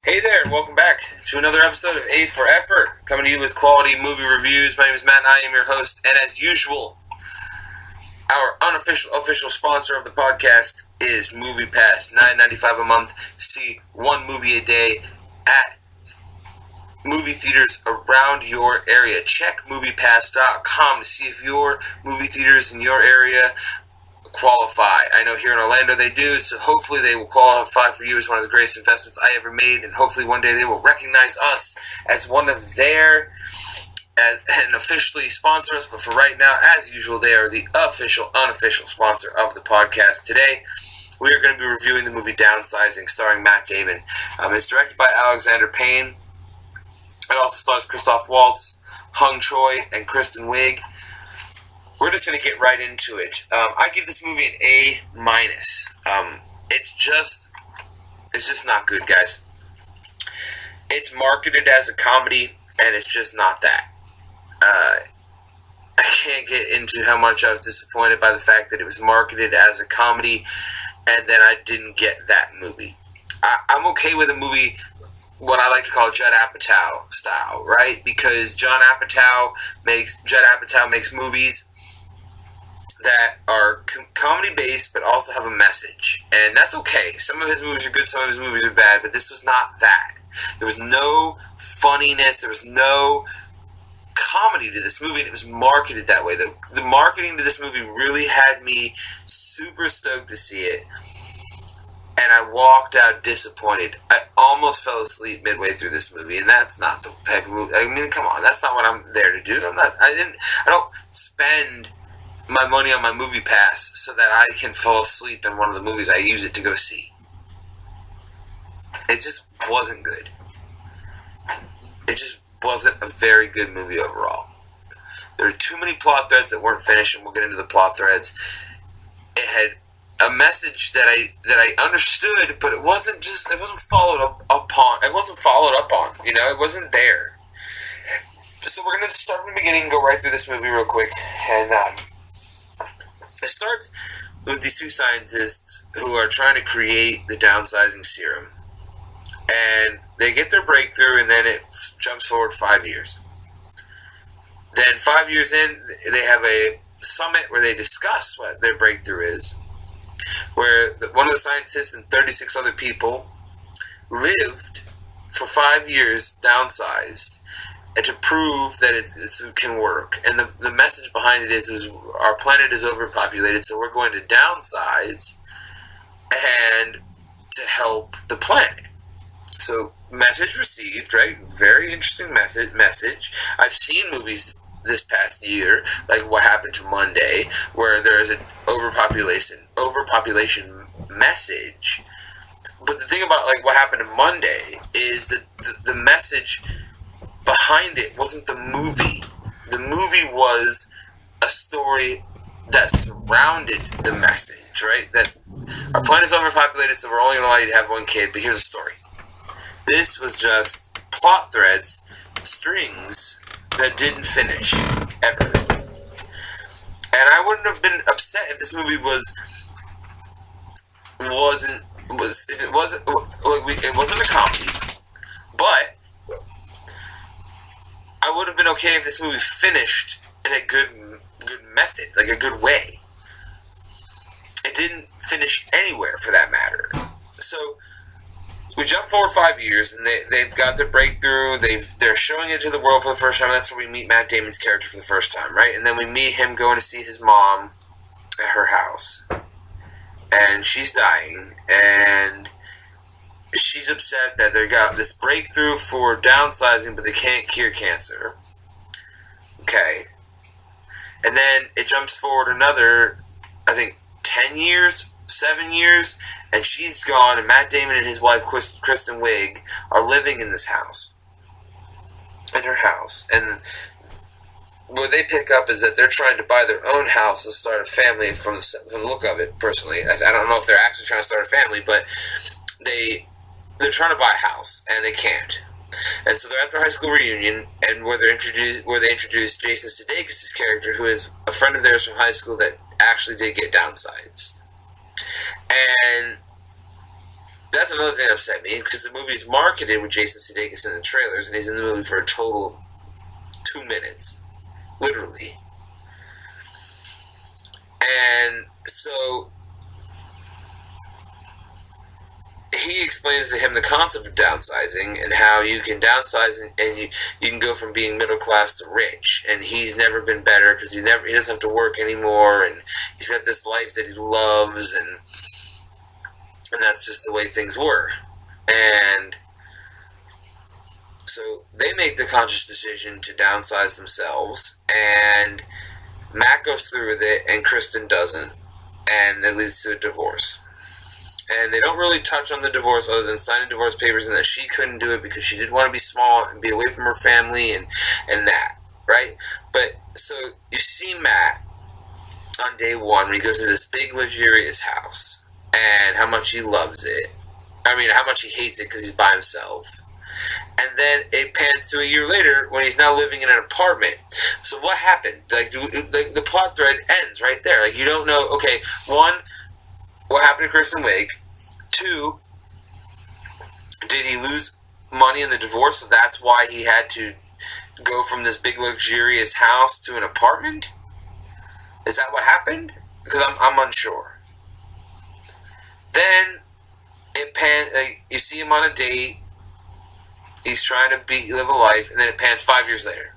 Hey there, and welcome back to another episode of A for Effort, coming to you with quality movie reviews. My name is Matt, and I am your host, and as usual, our official sponsor of the podcast is MoviePass. $9.95 a month. See one movie a day at movie theaters around your area. Check MoviePass.com to see if your movie theaters in your area qualify. I know here in Orlando they do, so hopefully they will qualify for you as one of the greatest investments I ever made, and hopefully one day they will recognize us as one of their and officially sponsor us. But for right now, as usual, they are the unofficial sponsor of the podcast. Today we are going to be reviewing the movie Downsizing, starring Matt Damon. It's directed by Alexander Payne. It also stars Christoph Waltz, Hung Choi, and Kristen Wiig. We're just going to get right into it. I give this movie an A-. It's just not good, guys. It's marketed as a comedy, and it's just not that. I can't get into how much I was disappointed by the fact that it was marketed as a comedy, and then I didn't get that movie. I'm okay with a movie, what I like to call Judd Apatow style, right? Because Judd Apatow makes movies that are comedy-based but also have a message. And that's okay. Some of his movies are good, some of his movies are bad, but this was not that. There was no funniness, there was no comedy to this movie, and it was marketed that way. The marketing to this movie really had me super stoked to see it, and I walked out disappointed. I almost fell asleep midway through this movie, and that's not the type of movie. I mean, come on, that's not what I'm there to do. I don't spend my money on my movie pass so that I can fall asleep in one of the movies I use it to go see. It just wasn't good. It just wasn't a very good movie overall. There were too many plot threads that weren't finished, and we'll get into the plot threads. It had a message that I understood, but it wasn't followed up upon. It wasn't followed up on. It wasn't there. So we're gonna start from the beginning and go right through this movie real quick. And it starts with these two scientists who are trying to create the downsizing serum. And they get their breakthrough, and then it jumps forward 5 years. Then 5 years in, they have a summit where they discuss what their breakthrough is, where one of the scientists and 36 other people lived for 5 years downsized, and to prove that it can work. And the message behind it is our planet is overpopulated, so we're going to downsize and to help the planet. So, message received, right? Very interesting message. I've seen movies this past year, like What Happened to Monday, where there is an overpopulation message. But the thing about like What Happened to Monday is that the message behind it wasn't the movie. The movie was a story that surrounded the message, right? That our planet is overpopulated, so we're only going to allow you to have one kid, but here's a story. This was just plot threads, strings that didn't finish ever. And I wouldn't have been upset if this movie it wasn't a comedy, but I would have been okay if this movie finished in a good method, like a good way. It didn't finish anywhere for that matter. So we jump forward 5 years, and they've got their breakthrough. They're showing it to the world for the first time. That's where we meet Matt Damon's character for the first time, right? And then we meet him going to see his mom at her house, and she's dying, and she's upset that they got this breakthrough for downsizing, but they can't cure cancer. Okay. And then it jumps forward another, I think, 10 years, 7 years, and she's gone, and Matt Damon and his wife, Kristen Wiig, are living in this house. In her house. And what they pick up is that they're trying to buy their own house and start a family from the look of it, personally. I don't know if they're actually trying to start a family, but they're trying to buy a house, and they can't. And so they're at their high school reunion, and where they introduce Jason Sudeikis' character, who is a friend of theirs from high school that actually did get downsized. And that's another thing that upset me, because the movie's marketed with Jason Sudeikis in the trailers, and he's in the movie for a total of 2 minutes. Literally. And so he explains to him the concept of downsizing and how you can downsize and you can go from being middle class to rich. And he's never been better because he doesn't have to work anymore, and he's got this life that he loves, and that's just the way things were. And so they make the conscious decision to downsize themselves, and Matt goes through with it and Kristen doesn't, and it leads to a divorce. And they don't really touch on the divorce other than signing divorce papers and that she couldn't do it because she didn't want to be small and be away from her family and that, right? But so you see Matt on day one when he goes to this big luxurious house and how much he loves it. I mean, how much he hates it because he's by himself. And then it pans to a year later when he's now living in an apartment. So what happened? Like the plot thread ends right there. Like, you don't know, okay, one, what happened to Kristen Wiig? 2, did he lose money in the divorce, so that's why he had to go from this big luxurious house to an apartment? Is that what happened? Because I'm unsure. Then you see him on a date. He's trying to live a life, and then it pans 5 years later.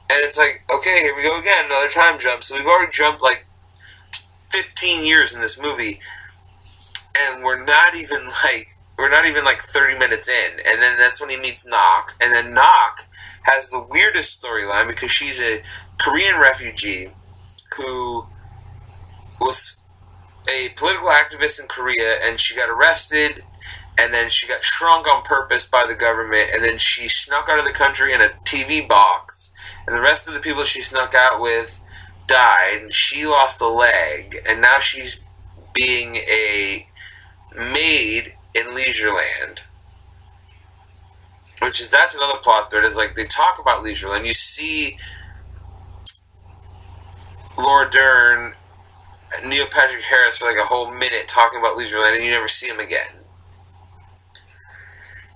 And it's like, okay, here we go again, another time jump. So we've already jumped like 15 years in this movie, and we're not even like 30 minutes in. And then that's when he meets Nok, and then Nok has the weirdest storyline because she's a Korean refugee who was a political activist in Korea, and she got arrested, and then she got shrunk on purpose by the government, and then she snuck out of the country in a TV box, and the rest of the people she snuck out with died, and she lost a leg, and now she's being a maid in Leisureland. That's another plot thread, is like they talk about Leisureland. You see Laura Dern, Neil Patrick Harris for like a whole minute talking about Leisureland, and you never see him again.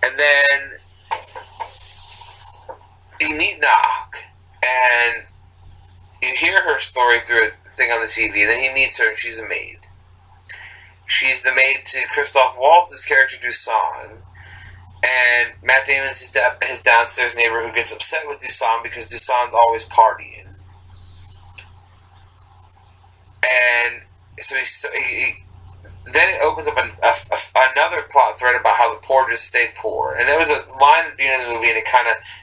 And then you meet Nok, and you hear her story through a thing on the TV, and then he meets her, and she's a maid. She's the maid to Christoph Waltz's character, Dusan, and Matt Damon's his downstairs neighbor who gets upset with Dusan because Dusan's always partying. And so then it opens up another plot thread about how the poor just stay poor. And there was a line at the beginning of the movie, and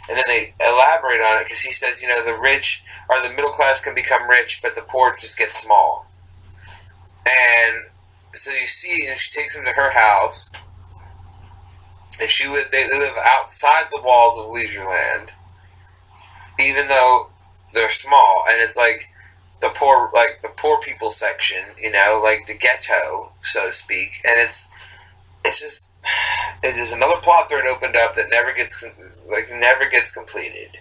then they elaborate on it, because he says, the rich or the middle class can become rich, but the poor just get small. And so you see, and she takes him to her house, and they live outside the walls of Leisureland, even though they're small, and it's like the poor people section, like the ghetto, so to speak. And it's just another plot thread opened up that never gets completed.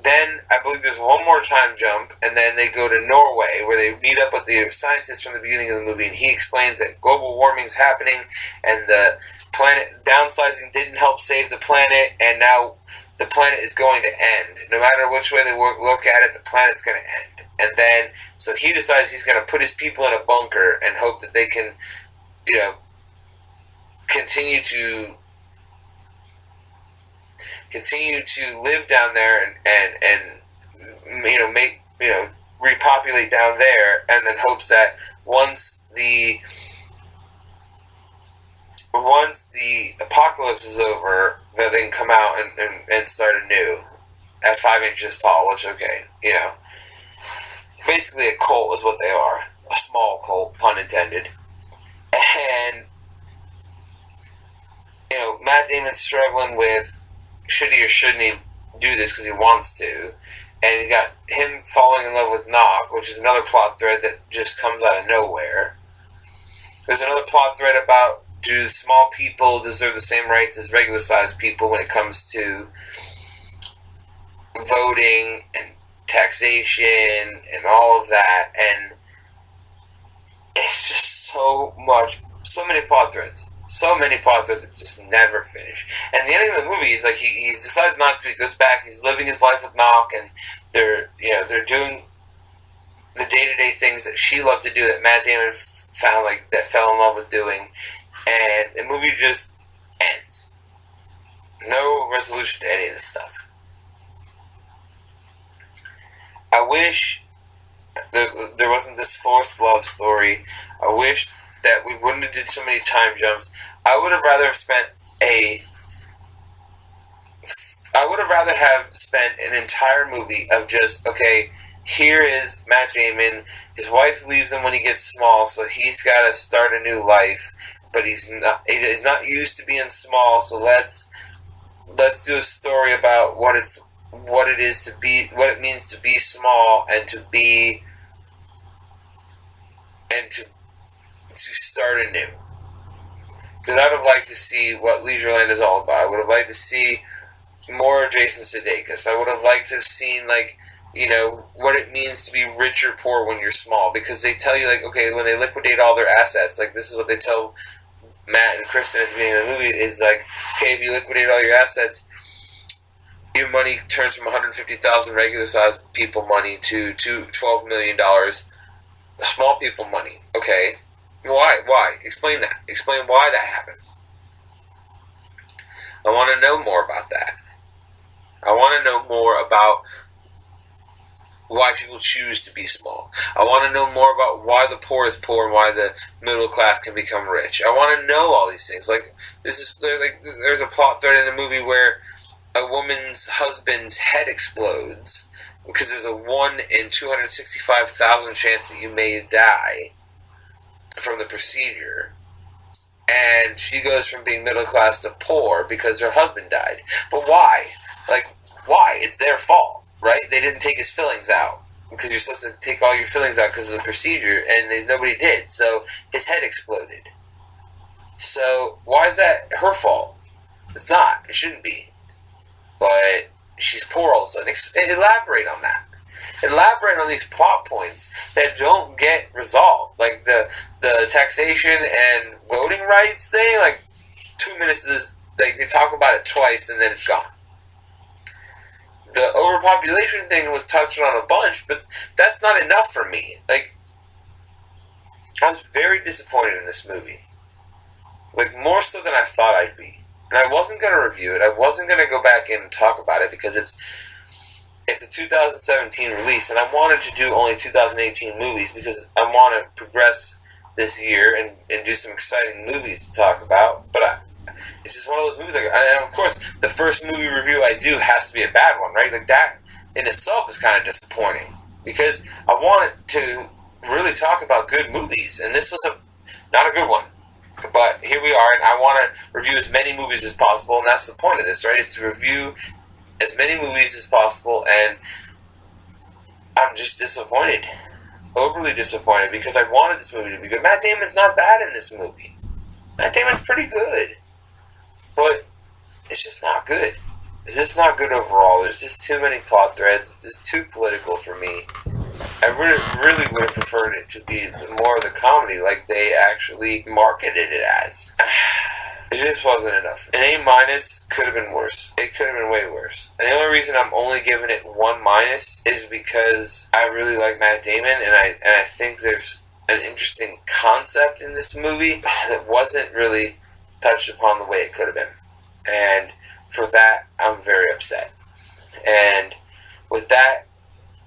Then I believe there's one more time jump, and then they go to Norway, where they meet up with the scientist from the beginning of the movie, and he explains that global warming's happening, and the planet downsizing didn't help save the planet, and now the planet is going to end. No matter which way they look at it, the planet's going to end. And then, so he decides he's going to put his people in a bunker and hope that they can, continue to live down there and repopulate down there, and then hopes that once the apocalypse is over, that they can come out and start anew at 5 inches tall, which, okay, basically a cult is what they are. A small cult, pun intended. And, Matt Damon's struggling with should he or shouldn't he do this because he wants to. And you got him falling in love with Nok, which is another plot thread that just comes out of nowhere. There's another plot thread about, do small people deserve the same rights as regular-sized people when it comes to voting and taxation and all of that? And it's just so much So many plot threads. So many plot threads that just never finish. And the ending of the movie is like he decides not to. He goes back. He's living his life with Knock, and they're doing the day-to-day things that she loved to do that Matt Damon fell in love with doing, and the movie just ends. No resolution to any of this stuff. I wish there wasn't this forced love story. I wish that we wouldn't have did so many time jumps. I would have rather spent an entire movie of just, okay, here is Matt Damon. His wife leaves him when he gets small, so he's got to start a new life. But he's not used to being small. So let's do a story about what it means to be small and to start anew. Because I would have liked to see what Leisureland is all about. I would have liked to see more Jason Sudeikis. I would have liked to have seen, like, what it means to be rich or poor when you're small. Because they tell you, like, okay, when they liquidate all their assets, like, this is what they tell Matt and Kristen at the beginning of the movie, is like, okay, if you liquidate all your assets, your money turns from 150,000 regular-sized people money to $12 million small people money. Okay. Why? Explain that. Explain why that happens. I want to know more about that. I want to know more about why people choose to be small. I want to know more about why the poor is poor and why the middle class can become rich. I want to know all these things. There's a plot thread in the movie where a woman's husband's head explodes because there's a 1 in 265,000 chance that you may die from the procedure, and she goes from being middle class to poor because her husband died. But why? Why? It's their fault, right? They didn't take his fillings out because you're supposed to take all your fillings out because of the procedure, and nobody did. So his head exploded. So why is that her fault? It's not. It shouldn't be. But she's poor all of a sudden. Elaborate on that. Elaborate on these plot points that don't get resolved. Like the taxation and voting rights thing, 2 minutes of this, they talk about it twice and then it's gone. The overpopulation thing was touched on a bunch, but that's not enough for me. I was very disappointed in this movie. More so than I thought I'd be. And I wasn't going to review it. I wasn't going to go back in and talk about it because it's a 2017 release, and I wanted to do only 2018 movies because I want to progress this year and do some exciting movies to talk about. But it's just one of those movies. And of course, the first movie review I do has to be a bad one, right? That in itself is kind of disappointing because I wanted to really talk about good movies, and this was not a good one. But here we are, and I want to review as many movies as possible, and that's the point of this, right? Is to review as many movies as possible, and I'm just disappointed. Overly disappointed, because I wanted this movie to be good. Matt Damon's not bad in this movie. Matt Damon's pretty good. But it's just not good. It's just not good overall. There's just too many plot threads. It's just too political for me. I really would have preferred it to be more of the comedy like they actually marketed it as. It just wasn't enough. An A- could have been worse. It could have been way worse. And the only reason I'm only giving it 1- is because I really like Matt Damon, and I think there's an interesting concept in this movie that wasn't really touched upon the way it could have been. And for that, I'm very upset. And with that,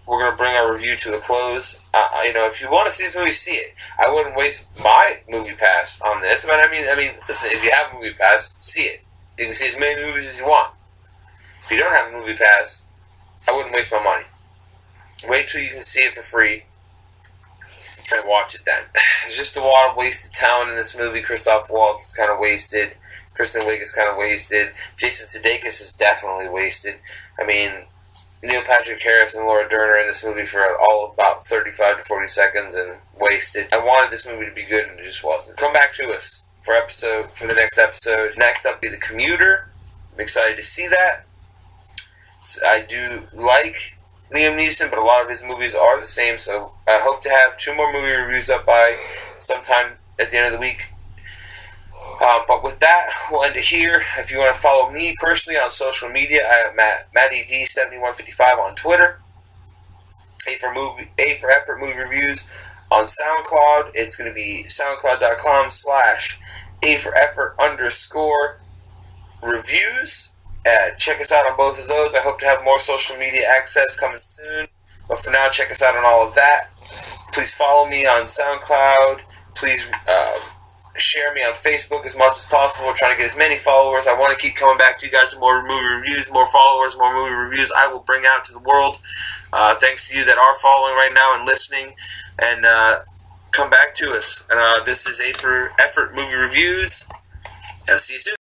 we're going to bring our review to a close. If you want to see this movie, see it. I wouldn't waste my movie pass on this. But I mean, listen, if you have a movie pass, see it. You can see as many movies as you want. If you don't have a movie pass, I wouldn't waste my money. Wait till you can see it for free and watch it then. There's just a lot of wasted talent in this movie. Christoph Waltz is kind of wasted. Kristen Wiig is kind of wasted. Jason Sudeikis is definitely wasted. I mean, Neil Patrick Harris and Laura Dern are in this movie for all about 35 to 40 seconds and wasted. I wanted this movie to be good and it just wasn't. Come back to us for the next episode. Next up will be The Commuter. I'm excited to see that. I do like Liam Neeson, but a lot of his movies are the same, so I hope to have 2 more movie reviews up by sometime at the end of the week. But with that, we'll end it here. If you want to follow me personally on social media, I am MattyD7155 on Twitter. A for Effort Movie Reviews on SoundCloud. It's going to be soundcloud.com/A for Effort _reviews. Check us out on both of those. I hope to have more social media access coming soon. But for now, check us out on all of that. Please follow me on SoundCloud. Please share me on Facebook as much as possible. We're trying to get as many followers. I want to keep coming back to you guys with more movie reviews, more followers, more movie reviews I will bring out to the world. Thanks to you that are following right now and listening. And come back to us. This is A for Effort Movie Reviews. I'll see you soon.